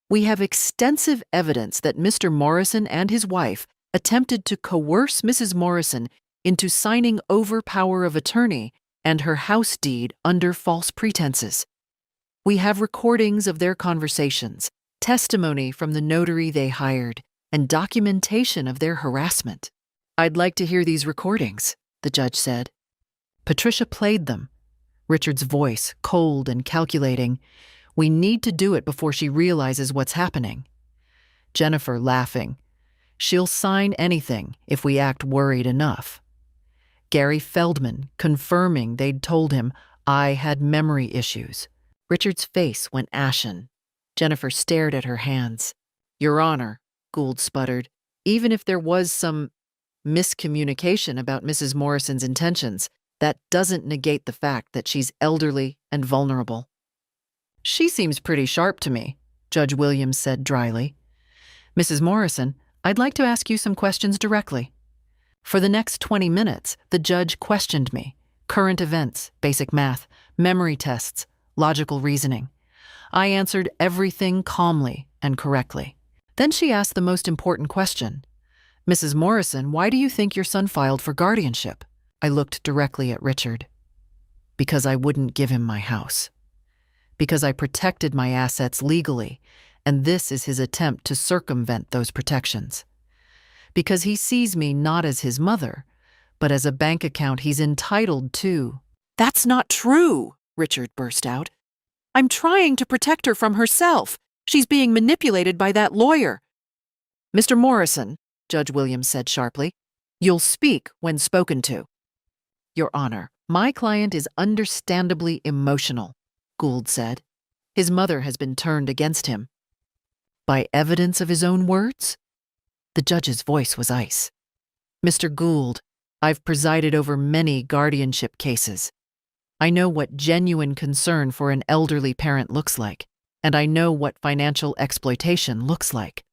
we have extensive evidence that Mr. Morrison and his wife attempted to coerce Mrs. Morrison into signing over power of attorney and her house deed under false pretenses. We have recordings of their conversations, testimony from the notary they hired, and documentation of their harassment." "I'd like to hear these recordings," the judge said. Patricia played them, Richard's voice cold and calculating. "We need to do it before she realizes what's happening." Jennifer laughing. "She'll sign anything if we act worried enough." Gary Feldman confirming they'd told him I had memory issues. Richard's face went ashen. Jennifer stared at her hands. "Your Honor," Gould sputtered, "even if there was some miscommunication about Mrs. Morrison's intentions, that doesn't negate the fact that she's elderly and vulnerable." "She seems pretty sharp to me," Judge Williams said dryly. "Mrs. Morrison, I'd like to ask you some questions directly." For the next 20 minutes, the judge questioned me. Current events, basic math, memory tests, logical reasoning. I answered everything calmly and correctly. Then she asked the most important question. "Mrs. Morrison, why do you think your son filed for guardianship?" I looked directly at Richard. "Because I wouldn't give him my house. Because I protected my assets legally, and this is his attempt to circumvent those protections. Because he sees me not as his mother, but as a bank account he's entitled to." "That's not true," Richard burst out. "I'm trying to protect her from herself. She's being manipulated by that lawyer." "Mr. Morrison," Judge Williams said sharply, "you'll speak when spoken to." "Your Honor, my client is understandably emotional," Gould said. "His mother has been turned against him." "By evidence of his own words?" The judge's voice was ice. "Mr. Gould, I've presided over many guardianship cases. I know what genuine concern for an elderly parent looks like, and I know what financial exploitation looks like.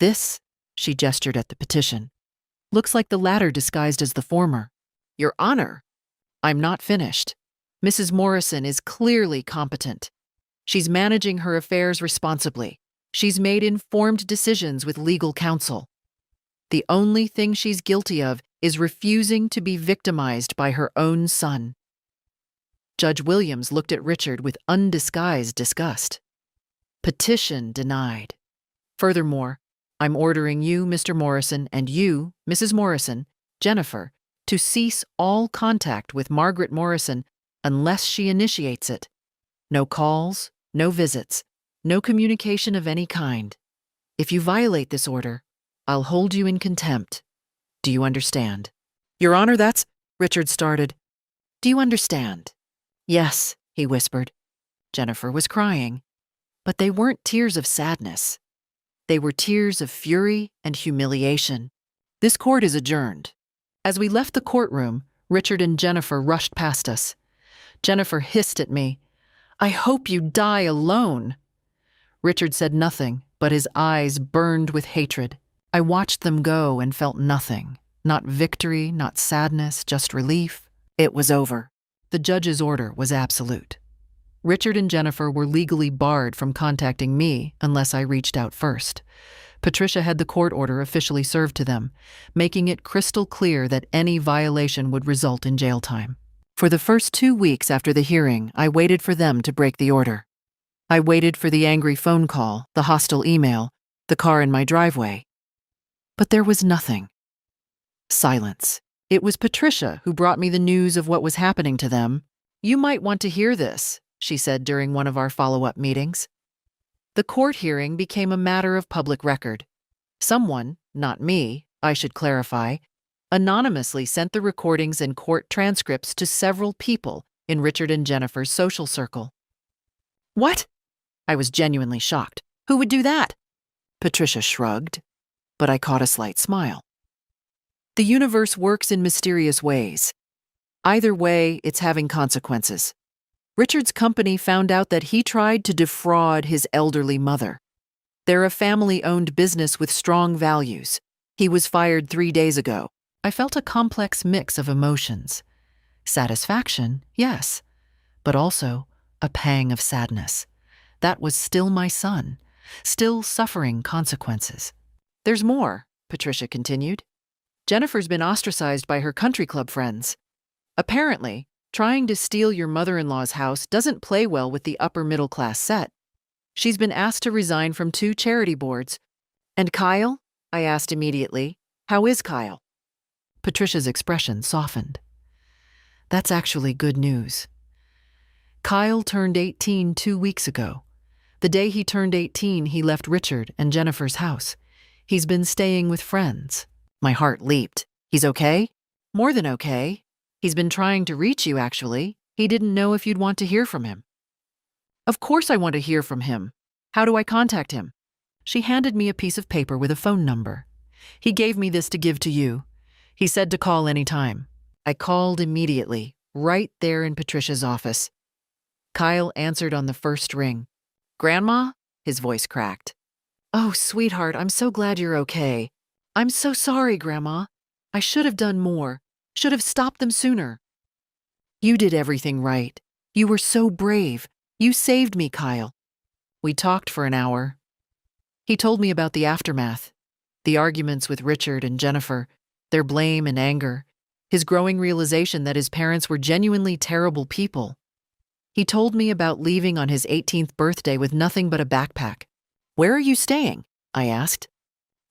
This," she gestured at the petition, "looks like the latter disguised as the former." "Your Honor, I'm not finished. Mrs. Morrison is clearly competent. She's managing her affairs responsibly. She's made informed decisions with legal counsel. The only thing she's guilty of is refusing to be victimized by her own son." Judge Williams looked at Richard with undisguised disgust. "Petition denied. Furthermore, I'm ordering you, Mr. Morrison, and you, Mrs. Morrison, Jennifer, to cease all contact with Margaret Morrison unless she initiates it. No calls, no visits, no communication of any kind. If you violate this order, I'll hold you in contempt. Do you understand?" "Your Honor, that's—" Richard started. "Do you understand?" "Yes," he whispered. Jennifer was crying. But they weren't tears of sadness. They were tears of fury and humiliation. "This court is adjourned." As we left the courtroom, Richard and Jennifer rushed past us. Jennifer hissed at me, "I hope you die alone." Richard said nothing, but his eyes burned with hatred. I watched them go and felt nothing. Not victory, not sadness, just relief. It was over. The judge's order was absolute. Richard and Jennifer were legally barred from contacting me unless I reached out first. Patricia had the court order officially served to them, making it crystal clear that any violation would result in jail time. For the first 2 weeks after the hearing, I waited for them to break the order. I waited for the angry phone call, the hostile email, the car in my driveway. But there was nothing. Silence. It was Patricia who brought me the news of what was happening to them. "You might want to hear this," she said during one of our follow-up meetings. The court hearing became a matter of public record. Someone, not me, I should clarify, anonymously sent the recordings and court transcripts to several people in Richard and Jennifer's social circle. "What?" I was genuinely shocked. "Who would do that?" Patricia shrugged, but I caught a slight smile. "The universe works in mysterious ways. Either way, it's having consequences. Richard's company found out that he tried to defraud his elderly mother. They're a family-owned business with strong values. He was fired 3 days ago." I felt a complex mix of emotions. Satisfaction, yes, but also a pang of sadness. That was still my son, still suffering consequences. "There's more," Patricia continued. "Jennifer's been ostracized by her country club friends. Apparently, trying to steal your mother-in-law's house doesn't play well with the upper-middle-class set. She's been asked to resign from 2 charity boards. And Kyle?" I asked immediately. "How is Kyle?" Patricia's expression softened. "That's actually good news. Kyle turned 18 2 weeks ago. The day he turned 18, he left Richard and Jennifer's house. He's been staying with friends." My heart leaped. "He's okay?" More than okay. He's been trying to reach you, actually. He didn't know if you'd want to hear from him. Of course I want to hear from him. How do I contact him? She handed me a piece of paper with a phone number. He gave me this to give to you. He said to call any time. I called immediately, right there in Patricia's office. Kyle answered on the first ring. Grandma? His voice cracked. Oh, sweetheart, I'm so glad you're okay. I'm so sorry, Grandma. I should have done more. Should have stopped them sooner. You did everything right. You were so brave. You saved me, Kyle. We talked for an hour. He told me about the aftermath, the arguments with Richard and Jennifer, their blame and anger, his growing realization that his parents were genuinely terrible people. He told me about leaving on his 18th birthday with nothing but a backpack. Where are you staying? I asked.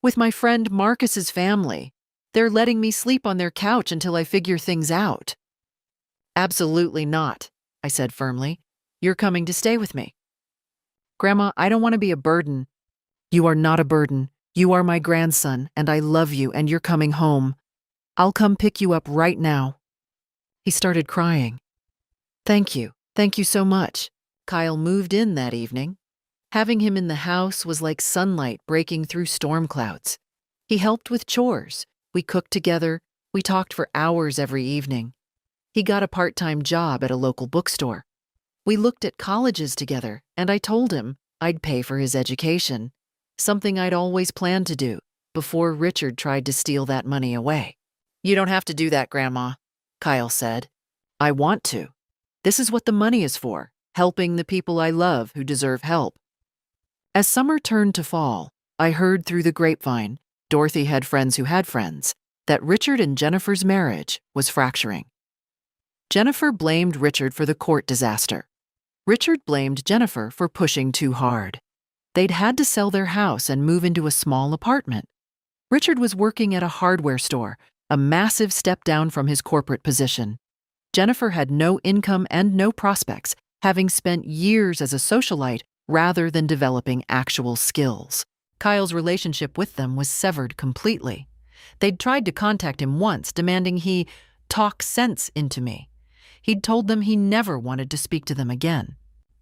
With my friend Marcus's family. They're letting me sleep on their couch until I figure things out. Absolutely not, I said firmly. You're coming to stay with me. Grandma, I don't want to be a burden. You are not a burden. You are my grandson, and I love you, and you're coming home. I'll come pick you up right now. He started crying. Thank you. Thank you so much. Kyle moved in that evening. Having him in the house was like sunlight breaking through storm clouds. He helped with chores. We cooked together. We talked for hours every evening. He got a part-time job at a local bookstore. We looked at colleges together, and I told him I'd pay for his education, something I'd always planned to do before Richard tried to steal that money away. You don't have to do that, Grandma, Kyle said. I want to. This is what the money is for, helping the people I love who deserve help. As summer turned to fall, I heard through the grapevine, Dorothy had friends who had friends, that Richard and Jennifer's marriage was fracturing. Jennifer blamed Richard for the court disaster. Richard blamed Jennifer for pushing too hard. They'd had to sell their house and move into a small apartment. Richard was working at a hardware store, a massive step down from his corporate position. Jennifer had no income and no prospects, having spent years as a socialite rather than developing actual skills. Kyle's relationship with them was severed completely. They'd tried to contact him once, demanding he talk sense into me. He'd told them he never wanted to speak to them again.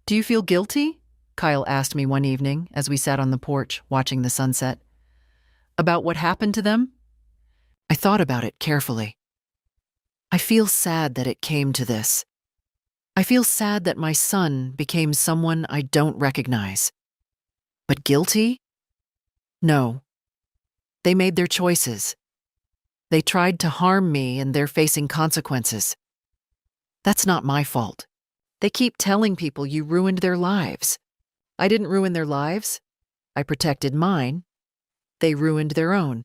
Do you feel guilty? Kyle asked me one evening as we sat on the porch watching the sunset. About what happened to them? I thought about it carefully. I feel sad that it came to this. I feel sad that my son became someone I don't recognize. But guilty? No. They made their choices. They tried to harm me and they're facing consequences. That's not my fault. They keep telling people you ruined their lives. I didn't ruin their lives. I protected mine. They ruined their own.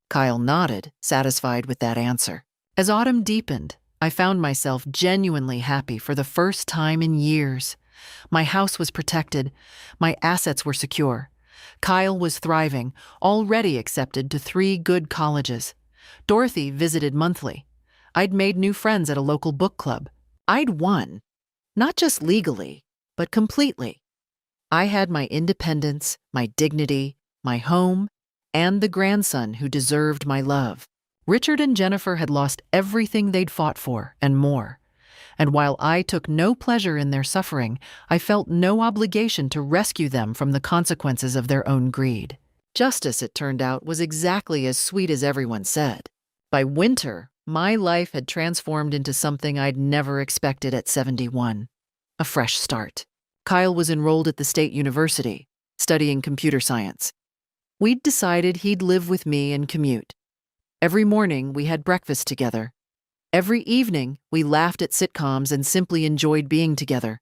Kyle nodded, satisfied with that answer. As autumn deepened, I found myself genuinely happy for the first time in years. My house was protected. My assets were secure. Kyle was thriving, already accepted to 3 good colleges. Dorothy visited monthly. I'd made new friends at a local book club. I'd won, not just legally, but completely. I had my independence, my dignity, my home, and the grandson who deserved my love. Richard and Jennifer had lost everything they'd fought for and more. And while I took no pleasure in their suffering, I felt no obligation to rescue them from the consequences of their own greed. Justice, it turned out, was exactly as sweet as everyone said. By winter, my life had transformed into something I'd never expected at 71. A fresh start. Kyle was enrolled at the State University, studying computer science. We'd decided he'd live with me and commute. Every morning, we had breakfast together. Every evening, we laughed at sitcoms and simply enjoyed being together.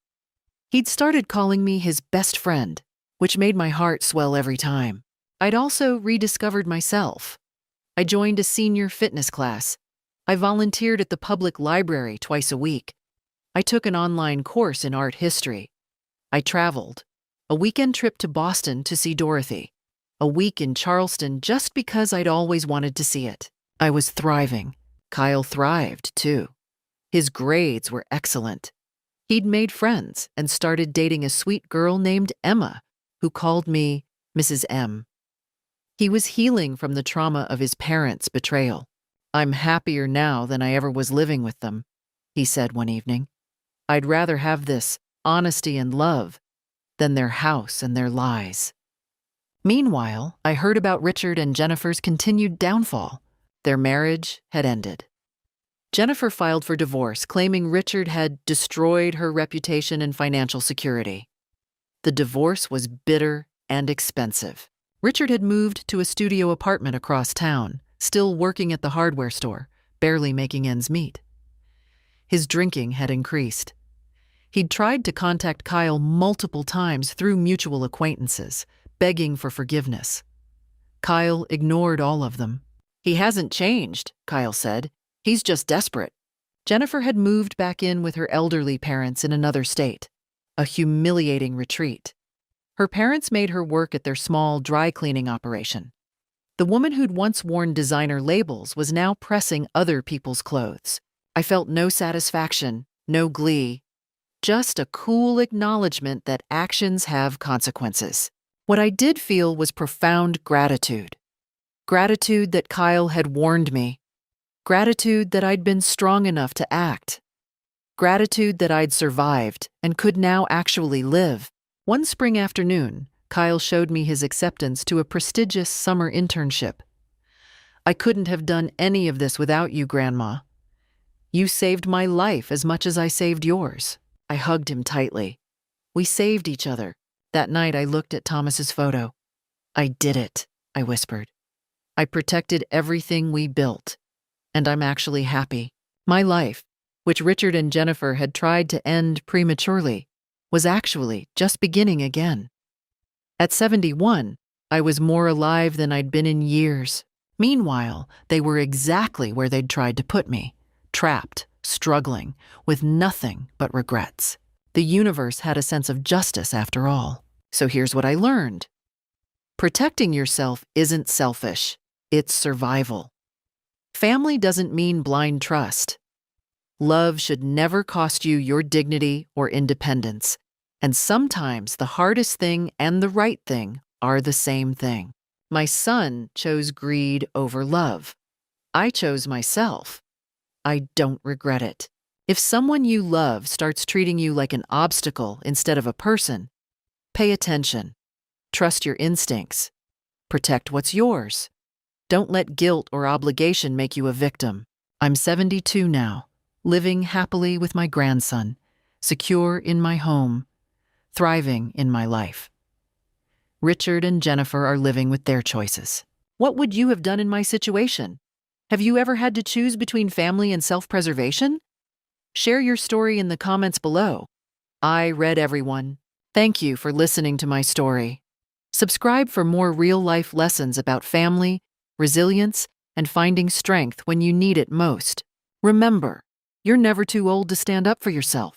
He'd started calling me his best friend, which made my heart swell every time. I'd also rediscovered myself. I joined a senior fitness class. I volunteered at the public library twice a week. I took an online course in art history. I traveled. A weekend trip to Boston to see Dorothy. A week in Charleston just because I'd always wanted to see it. I was thriving. Kyle thrived, too. His grades were excellent. He'd made friends and started dating a sweet girl named Emma, who called me Mrs. M. He was healing from the trauma of his parents' betrayal. "I'm happier now than I ever was living with them," he said one evening. "I'd rather have this honesty and love than their house and their lies." Meanwhile, I heard about Richard and Jennifer's continued downfall. Their marriage had ended. Jennifer filed for divorce, claiming Richard had destroyed her reputation and financial security. The divorce was bitter and expensive. Richard had moved to a studio apartment across town, still working at the hardware store, barely making ends meet. His drinking had increased. He'd tried to contact Kyle multiple times through mutual acquaintances, begging for forgiveness. Kyle ignored all of them. "He hasn't changed," Kyle said. "He's just desperate." Jennifer had moved back in with her elderly parents in another state, a humiliating retreat. Her parents made her work at their small dry cleaning operation. The woman who'd once worn designer labels was now pressing other people's clothes. I felt no satisfaction, no glee, just a cool acknowledgement that actions have consequences. What I did feel was profound gratitude. Gratitude that Kyle had warned me. Gratitude that I'd been strong enough to act. Gratitude that I'd survived and could now actually live. One spring afternoon, Kyle showed me his acceptance to a prestigious summer internship. "I couldn't have done any of this without you, Grandma. You saved my life as much as I saved yours." I hugged him tightly. We saved each other. That night I looked at Thomas's photo. "I did it," I whispered. "I protected everything we built, and I'm actually happy." My life, which Richard and Jennifer had tried to end prematurely, was actually just beginning again. At 71, I was more alive than I'd been in years. Meanwhile, they were exactly where they'd tried to put me, trapped, struggling, with nothing but regrets. The universe had a sense of justice after all. So here's what I learned. Protecting yourself isn't selfish, it's survival. Family doesn't mean blind trust. Love should never cost you your dignity or independence. And sometimes the hardest thing and the right thing are the same thing. My son chose greed over love. I chose myself. I don't regret it. If someone you love starts treating you like an obstacle instead of a person, pay attention. Trust your instincts. Protect what's yours. Don't let guilt or obligation make you a victim. I'm 72 now, living happily with my grandson, secure in my home, thriving in my life. Richard and Jennifer are living with their choices. What would you have done in my situation? Have you ever had to choose between family and self-preservation? Share your story in the comments below. I read everyone. Thank you for listening to my story. Subscribe for more real-life lessons about family, resilience, and finding strength when you need it most. Remember, you're never too old to stand up for yourself.